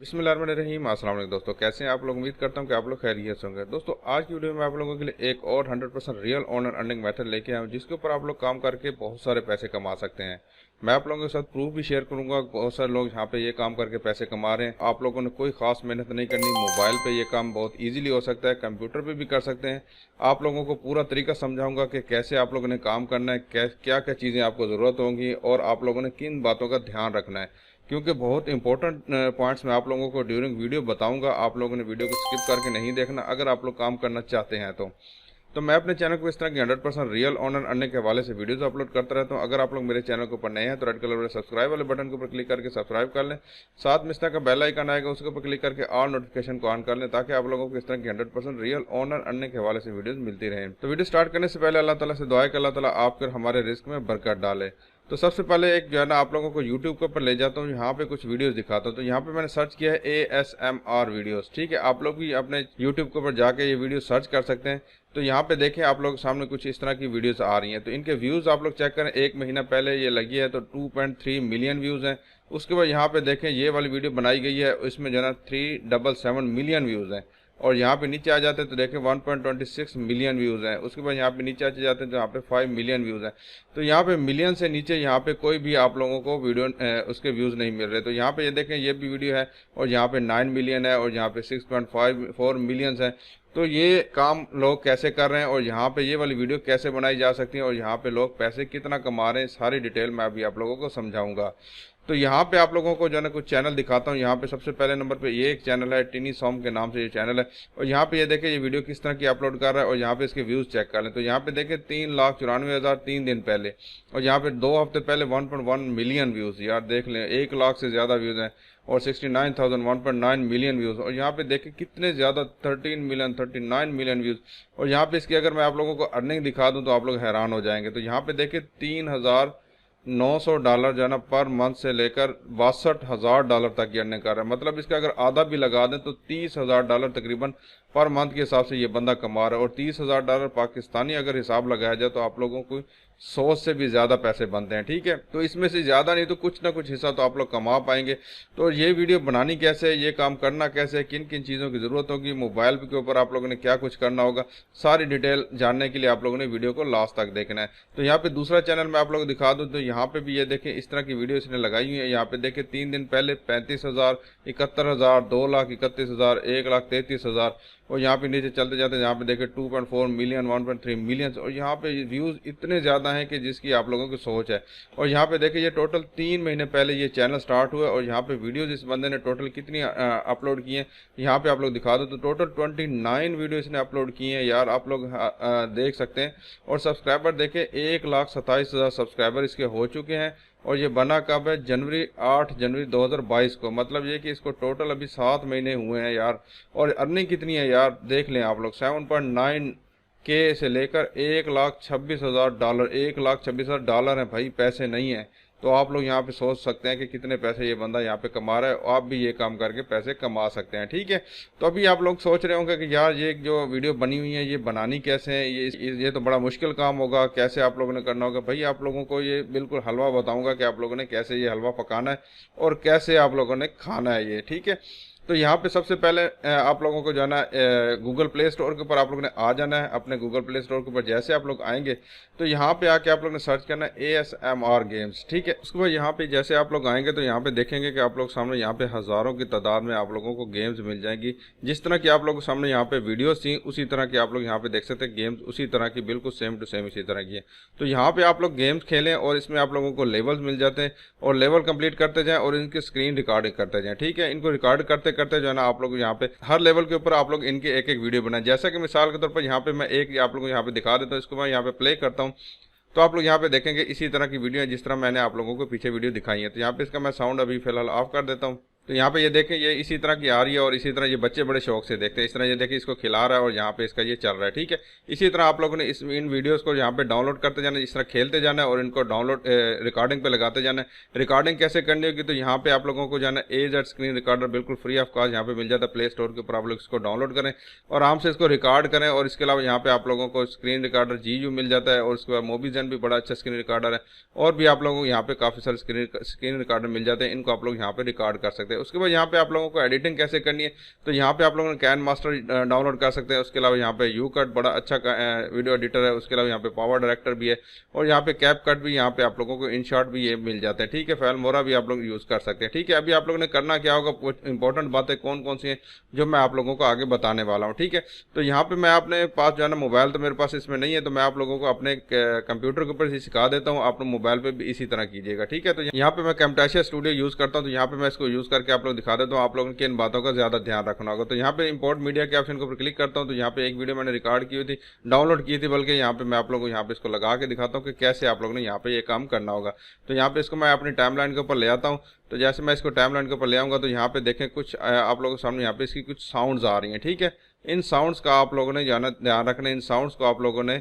बिस्मिल्लाहिर्रहमानिर्रहीम। अस्सलाम वालेकुम दोस्तों, कैसे हैं आप लोग। उम्मीद करता हूं कि आप लोग खैरियत से होंगे। दोस्तों आज की वीडियो में आप लोगों के लिए एक और 100% रियल ऑनर अर्निंग मेथड लेके आया हूं, जिसके ऊपर आप लोग काम करके बहुत सारे पैसे कमा सकते हैं। मैं आप लोगों के साथ प्रूफ भी शेयर करूंगा। बहुत सारे लोग यहाँ पे ये काम करके पैसे कमा रहे हैं। आप लोगों ने कोई खास मेहनत नहीं करनी, मोबाइल पे ये काम बहुत ईजिली हो सकता है, कंप्यूटर पे भी कर सकते हैं। आप लोगों को पूरा तरीका समझाऊंगा कि कैसे आप लोगों ने काम करना है, क्या क्या चीज़ें आपको ज़रूरत होंगी और आप लोगों ने किन बातों का ध्यान रखना है, क्योंकि बहुत इंपॉर्टेंट पॉइंट्स मैं आप लोगों को ड्यूरिंग वीडियो बताऊंगा। आप लोगों ने वीडियो को स्किप करके नहीं देखना अगर आप लोग काम करना चाहते हैं। तो मैं अपने चैनल को इस तरह की 100% रियल ऑनर अर्निंग के हवाले से वीडियोस अपलोड करता रहता हूं। अगर आप लोग मेरे चैनल के ऊपर नए हैं तो रेड कलर वाले सब्सक्राइब वाले बटन के ऊपर क्लिक करके सब्सक्राइब कर लें। साथ में इस तरह का बेल आइकन आएगा, उसके ऊपर क्लिक करके ऑल नोटिफिकेशन को ऑन कर लें, ताकि आप लोगों को इस तरह की 100% रियल ऑनर अर्निंग के हवाले से वीडियोस मिलती रहें। तो वीडियो स्टार्ट करने से पहले अल्लाह ताला से दुआ है कि अल्लाह ताला आपके हमारे रिस्क में बरकत डाले। तो सबसे पहले एक जो है ना आप लोगों को यूट्यूब के ऊपर ले जाता हूँ, यहाँ पे कुछ वीडियोस दिखाता हूँ। तो यहाँ पे मैंने सर्च किया है ASMR वीडियोस। ठीक है, आप लोग भी अपने यूट्यूब के ऊपर जाके ये वीडियो सर्च कर सकते हैं। तो यहाँ पे देखें आप लोग सामने कुछ इस तरह की वीडियोस आ रही हैं। तो इनके व्यूज़ आप लोग चेक करें, एक महीना पहले ये लगी है तो 2.3 मिलियन व्यूज़ हैं। उसके बाद यहाँ पे देखें ये वाली वीडियो बनाई गई है, इसमें जो है ना 377 मिलियन व्यूज़ हैं। और यहाँ पे नीचे आ जाते हैं तो देखें 1.26 मिलियन व्यूज़ हैं। उसके बाद यहाँ पे नीचे आ जाते हैं तो यहाँ पे 5 मिलियन व्यूज़ हैं। तो यहाँ पे मिलियन से नीचे यहाँ पे कोई भी आप लोगों को वीडियो उसके व्यूज़ नहीं मिल रहे। तो यहाँ पे ये देखें ये भी वीडियो है और यहाँ पे 9 मिलियन है और यहाँ पे 6.54 मिलियंस है। तो ये काम लोग कैसे कर रहे हैं और यहाँ पे ये वाली वीडियो कैसे बनाई जा सकती है और यहाँ पे लोग पैसे कितना कमा रहे हैं, सारी डिटेल मैं अभी आप लोगों को समझाऊंगा। तो यहाँ पे आप लोगों को जो है ना कुछ चैनल दिखाता हूँ। यहाँ पे सबसे पहले नंबर पे ये एक चैनल है, टिनी सॉम के नाम से ये चैनल है। और यहाँ पे ये देखें ये वीडियो किस तरह की अपलोड कर रहा है और यहाँ पे इसके व्यूज़ चेक कर लें। तो यहाँ पे देखें 3,94,000 3 दिन पहले, और यहाँ पे 2 हफ्ते पहले 1.1 मिलियन व्यूज़। यार देख लें 1 लाख से ज़्यादा व्यूज़ हैं और 69,000 1.9 मिलियन व्यूज़। और यहाँ पे देखें कितने ज़्यादा 13 मिलियन 39 मिलियन व्यूज़। और यहाँ पे इसकी अगर मैं आप लोगों को अर्निंग दिखा दूँ तो आप लोग हैरान हो जाएंगे। तो यहाँ पे देखें $3,900 जो है ना पर मंथ से लेकर $62,000 तक की अर्निंग कर रहा है। मतलब इसका अगर आधा भी लगा दें तो $30,000 तकरीबन पर मंथ के हिसाब से ये बंदा कमा रहा है। और $30,000 पाकिस्तानी अगर हिसाब लगाया जाए तो आप लोगों को 100 से भी ज़्यादा पैसे बनते हैं। ठीक है, तो इसमें से ज़्यादा नहीं तो कुछ ना कुछ हिस्सा तो आप लोग कमा पाएंगे। तो ये वीडियो बनानी कैसे है, ये काम करना कैसे है, किन किन चीज़ों की ज़रूरत होगी, मोबाइल के ऊपर आप लोगों ने क्या कुछ करना होगा, सारी डिटेल जानने के लिए आप लोगों ने वीडियो को लास्ट तक देखना है। तो यहाँ पे दूसरा चैनल मैं आप लोग दिखा दूँ। तो यहाँ पे भी ये देखें इस तरह की वीडियो इसने लगाई हुई है। यहाँ पे देखें 3 दिन पहले 35,000, 71,000, 2,31,000, 1,33,000। और यहाँ पे नीचे चलते जाते यहाँ पे देखें 2.4 मिलियन, 1.3 मिलियन। और यहाँ पे व्यूज़ इतने ज़्यादा हैं कि जिसकी आप लोगों की सोच है। और यहाँ पे देखें ये टोटल 3 महीने पहले ये चैनल स्टार्ट हुआ है और यहाँ पे वीडियोज़ इस बंदे ने टोटल कितनी अपलोड की हैं यहाँ पे आप लोग दिखा दो। तो टोटल 29 वीडियो इसने अपलोड की हैं। यार आप लोग देख सकते हैं। और सब्सक्राइबर देखें 1,27,000 सब्सक्राइबर इसके हो चुके हैं। और ये बना कब है, 8 जनवरी 2022 को। मतलब ये कि इसको टोटल अभी 7 महीने हुए हैं यार। और अर्निंग कितनी है यार देख लें आप लोग, 7.9 के से लेकर $1,26,000, $1,26,000 है भाई, पैसे नहीं है। तो आप लोग यहाँ पे सोच सकते हैं कि कितने पैसे ये बंदा यहाँ पे कमा रहा है। आप भी ये काम करके पैसे कमा सकते हैं। ठीक है, तो अभी आप लोग सोच रहे होंगे कि यार ये जो वीडियो बनी हुई है ये बनानी कैसे है, ये तो बड़ा मुश्किल काम होगा, कैसे आप लोगों ने करना होगा। भाई आप लोगों को ये बिल्कुल हलवा बताऊंगा कि आप लोगों ने कैसे ये हलवा पकाना है और कैसे आप लोगों ने खाना है ये। ठीक है, तो यहाँ पे सबसे पहले आप लोगों को जाना गूगल प्ले स्टोर के ऊपर आप लोगों ने आ जाना है। अपने गूगल प्ले स्टोर के ऊपर जैसे आप लोग आएंगे तो यहाँ पे आके आप लोग ने सर्च करना है ASMR गेम्स। ठीक है, उसके बाद यहाँ पे जैसे आप लोग आएंगे तो यहाँ पे देखेंगे कि आप लोग सामने यहाँ पे हज़ारों की तादाद में आप लोगों को गेम्स मिल जाएंगी। जिस तरह की आप लोगों के सामने यहाँ पे वीडियोस थी उसी तरह की आप लोग यहाँ पे देख सकते हैं गेम्स, उसी तरह की बिल्कुल सेम टू सेम इसी तरह की है। तो यहाँ पे आप लोग गेम्स खेलें और इसमें आप लोगों को लेवल्स मिल जाते हैं और लेवल कंप्लीट करते जाएं और इनकी स्क्रीन रिकॉर्डिंग करते जाएं। ठीक है, इनको रिकॉर्ड करते करते जो है ना आप लोग यहाँ पे हर लेवल के ऊपर आप लोग इनके एक एक वीडियो बनाएं। जैसा कि मिसाल के तौर पर यहाँ पे मैं एक आप लोगों को यहाँ पे दिखा देता हूँ, इसको मैं यहाँ पे प्ले करता हूँ। तो आप लोग यहाँ पे देखेंगे इसी तरह की वीडियो है जिस तरह मैंने आप लोगों को पीछे वीडियो दिखाई है। तो यहाँ पे इसका मैं साउंड अभी फिलहाल ऑफ कर देता हूँ। तो यहाँ पे ये देखें ये इसी तरह की आ रही है और इसी तरह ये बच्चे बड़े शौक से देखते हैं। इस तरह ये देखें इसको खिला रहा है और यहाँ पे इसका ये चल रहा है। ठीक है, इसी तरह आप लोगों ने इन वीडियोस को यहाँ पे डाउनलोड करते जाना है, इस तरह खेलते जाना है और इनको डाउनलोड रिकॉर्डिंग पे लगाते जाना है। रिकॉर्डिंग कैसे करनी होगी, तो यहाँ पे आप लोगों को जाना है AZ स्क्रीन रिकॉर्डर, बिल्कुल फ्री ऑफ कॉस्ट यहाँ पे मिल जाता है प्ले स्टोर के ऊपर। आप लोग इसको डाउनलोड करें और आराम से इसको रिकॉर्ड करें। और इसके अलावा यहाँ पे आप लोगों को स्क्रीन रिकॉर्डर GU मिल जाता है और उसके बाद मोबीजेन भी बड़ा अच्छा स्क्रीन रिकॉर्डर है। और भी आप लोगों को यहाँ पे काफ़ी सारे स्क्रीन रिकॉर्डर मिल जाते हैं, इनको आप लोग यहाँ पे रिकॉर्ड कर सकते हैं। उसके बाद यहाँ पे आप लोगों को एडिटिंग कैसे करनी है, तो यहाँ पे आप लोगों ने कैन मास्टर डाउनलोड कर सकते हैं। उसके अलावा यहाँ पे यू कट बड़ा अच्छा वीडियो एडिटर है। उसके अलावा यहाँ पे पावर डायरेक्टर भी है और यहाँ पे कैप कट भी, यहाँ पे आप लोगों को इन शॉर्ट भी ये मिल जाते हैं, ठीक है। फिल्मोरा भी आप लोग यूज़ कर सकते हैं, ठीक है। अभी आप लोगों ने करना क्या होगा, कुछ इंपॉर्टेंट बातें कौन कौन सी हैं जो मैं आप लोगों को आगे बताने वाला हूँ, ठीक है। तो यहाँ पे मैं अपने पास जो है ना, मोबाइल तो मेरे पास इसमें नहीं है, तो मैं आप लोगों को अपने कंप्यूटर के ऊपर सिखा देता हूँ, आप लोग मोबाइल पे भी इसी तरह कीजिएगा, ठीक है। तो यहाँ पे मैं कैमटासिया स्टूडियो यूज़ करता हूँ, तो यहाँ पे मैं इसको यूज़ करके आप लोग दिखा देता हूँ। आप लोगों की इन बातों का ज़्यादा ध्यान रखना होगा। तो यहाँ पे इंपोर्ट मीडिया के ऑप्शन के ऊपर क्लिक करता हूँ, तो यहाँ पे एक वीडियो मैंने रिकॉर्ड की हुई थी, डाउनलोड की थी बल्कि, यहाँ पे मैं आप लोगों को यहाँ पे इसको लगा के दिखाता हूँ कि कैसे आप लोगों ने यहाँ पे ये काम करना होगा। तो यहाँ पे इसको मैं अपनी टाइमलाइन के ऊपर ले आता हूँ। तो जैसे मैं इसको टाइमलाइन के ऊपर ले आऊँगा, तो यहाँ पे देखें कुछ आप लोगों के सामने यहाँ पे इसकी कुछ साउंड्स आ रही हैं, ठीक है। इन साउंड्स का आप लोगों ने जाना ध्यान रखना, इन साउंड्स को आप लोगों ने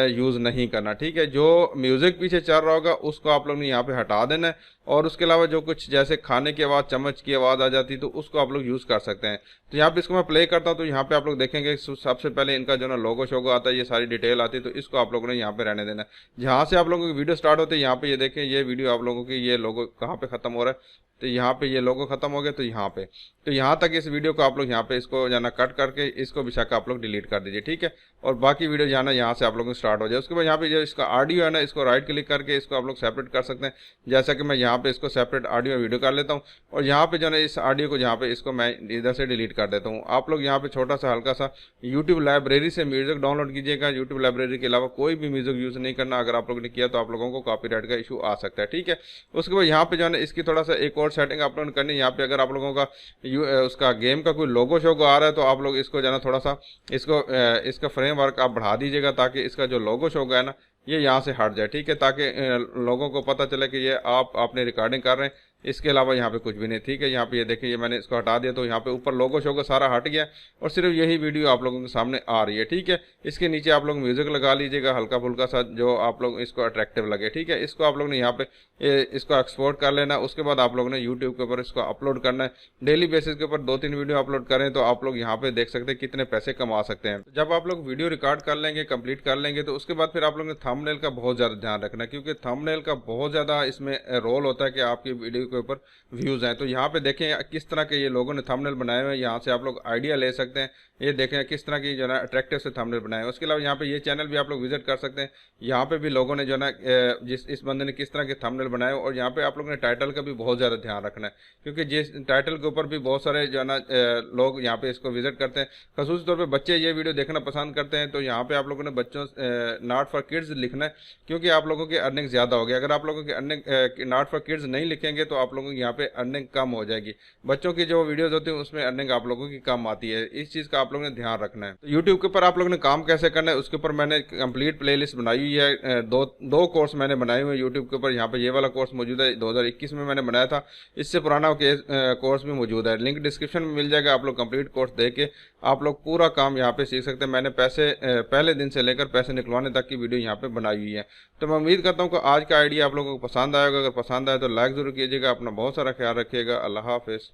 यूज़ नहीं करना, ठीक है। जो म्यूज़िक पीछे चल रहा होगा उसको आप लोगों ने यहाँ पे हटा देना है, और उसके अलावा जो कुछ जैसे खाने की आवाज़, चम्मच की आवाज़ आ जाती है तो उसको आप लोग यूज़ कर सकते हैं। तो यहाँ पे इसको मैं प्ले करता हूँ, तो यहाँ पे आप लोग देखेंगे सबसे पहले इनका जो ना लोगो शोगो आता है, ये सारी डिटेल आती है, तो इसको आप लोगों ने यहाँ पे रहने देना है। जहाँ से आप लोगों की वीडियो स्टार्ट होती है, यहाँ पे ये देखें, ये वीडियो आप लोगों की ये लोगो कहाँ पे ख़त्म हो रहा है, तो यहाँ पे ये लोगो खत्म हो गया, तो यहाँ पे, तो यहाँ तक इस वीडियो को आप लोग यहाँ पे इसको जाना कट करके इसको बिछा कर आप लोग डिलीट कर दीजिए, ठीक है। और बाकी वीडियो जाना यहाँ से आप लोगों को स्टार्ट हो जाए। उसके बाद यहाँ पे जो इसका ऑडियो है ना, इसको राइट क्लिक करके इसको आप लोग सेपरेट कर सकते हैं। जैसा कि मैं यहाँ पे इसको सेपरेट ऑडियो वीडियो कर लेता हूँ, और यहाँ पे जो है इस ऑडियो को यहाँ पे इसको मैं इधर से डिलीट कर देता हूँ। आप लोग यहाँ पे छोटा सा हल्का सा यूट्यूब लाइब्रेरी से म्यूजिक डाउनलोड कीजिएगा। यूट्यूब लाइब्रेरी के अलावा कोई भी म्यूजिक यूज़ नहीं करना, अगर आप लोगों ने किया तो आप लोगों को कॉपीराइट का इशू आ सकता है, ठीक है। उसके बाद यहाँ पे जो है इसकी थोड़ा सा एक और सेटिंग आप लोगों ने करनी है। यहाँ पे अगर आप लोगों का उसका गेम का कोई लोगो शोगो आ रहा है, तो आप लोग इसको जो है थोड़ा सा इसका फ्रेमवर्क आप बढ़ा दीजिएगा, ताकि इसका जो लोगो शोगो है ना, ये यहाँ से हट जाए, ठीक है, ताकि लोगों को पता चले कि ये आप अपनी रिकॉर्डिंग कर रहे हैं। इसके अलावा यहाँ पे कुछ भी नहीं, ठीक है। यहाँ पे ये देखिए, ये मैंने इसको हटा दिया, तो यहाँ पे ऊपर लोगो शोगो सारा हट गया और सिर्फ यही वीडियो आप लोगों के सामने आ रही है, ठीक है। इसके नीचे आप लोग म्यूजिक लगा लीजिएगा हल्का फुल्का सा, जो आप लोग इसको अट्रैक्टिव लगे, ठीक है। इसको आप लोग ने यहाँ पे इसको एक्सपोर्ट कर लेना। उसके बाद आप लोगों ने यूट्यूब के ऊपर इसको अपलोड करना है। डेली बेसिस के ऊपर 2-3 वीडियो अपलोड करें तो आप लोग यहाँ पे देख सकते हैं कितने पैसे कमा सकते हैं। जब आप लोग वीडियो रिकॉर्ड कर लेंगे, कंप्लीट कर लेंगे, तो उसके बाद फिर आप लोग ने थंबनेल का बहुत ज़्यादा ध्यान रखना है, क्योंकि थंबनेल का बहुत ज़्यादा इसमें रोल होता है कि आपकी वीडियो के ऊपर व्यूज़ हैं। तो यहाँ पे देखें किस तरह के ये लोगों ने थंबनेल बनाए हुए हैं, यहाँ से आप लोग आइडिया ले सकते हैं। ये देखें किस तरह की जो है अट्रैक्टिव से थंबनेल बनाए हैं। उसके अलावा यहाँ पे ये चैनल भी आप लोग विजिट कर सकते हैं। यहाँ पे भी लोगों ने जो है इस बंदे ने किस तरह के थंबनेल बनाए, और यहाँ पे आप लोगों ने टाइटल का भी बहुत ज़्यादा ध्यान रखना है, क्योंकि जिस टाइटल के ऊपर भी बहुत सारे जो है ना लोग यहाँ पे इसको विजिट करते हैं। खसूसी तौर पर बच्चे ये वीडियो देखना पसंद करते हैं, तो यहाँ पे आप लोगों ने बच्चों नॉट फॉर किड्स लिखना है, क्योंकि आप लोगों की अर्निंग ज़्यादा होगी। अगर आप लोगों की अर्निंग नॉट फॉर किड्स नहीं लिखेंगे तो आप लोगों की यहाँ पे अर्निंग कम हो जाएगी। बच्चों की जो वीडियोस होती हैं उसमें अर्निंग आप लोगों की कम आती है। इस चीज़ का आप लोगों ने ध्यान रखना है। तो यूट्यूब के ऊपर आप लोगों ने काम कैसे करना है, उसके ऊपर मैंने कंप्लीट प्लेलिस्ट बनाई हुई है। दो कोर्स मैंने बनाए हुए हैं यूट्यूब के ऊपर। यहाँ पे ये वाला कोर्स मौजूद है, 2021 में मैंने बनाया था। इससे पुराना कोर्स भी मौजूद है, लिंक डिस्क्रिप्शन में मिल जाएगा। आप लोग कंप्लीट कोर्स दे के आप लोग पूरा काम यहाँ पे सीख सकते हैं। मैंने पहले दिन से लेकर पैसे निकलवाने तक की वीडियो यहाँ पे बनाई हुई है। तो मैं उम्मीद करता हूँ कि आज का आइडिया आप लोगों को पसंद आएगा। अगर पसंद आए तो लाइक ज़रूर कीजिएगा। अपना बहुत सारा ख्याल रखिएगा। अल्लाह हाफिज़।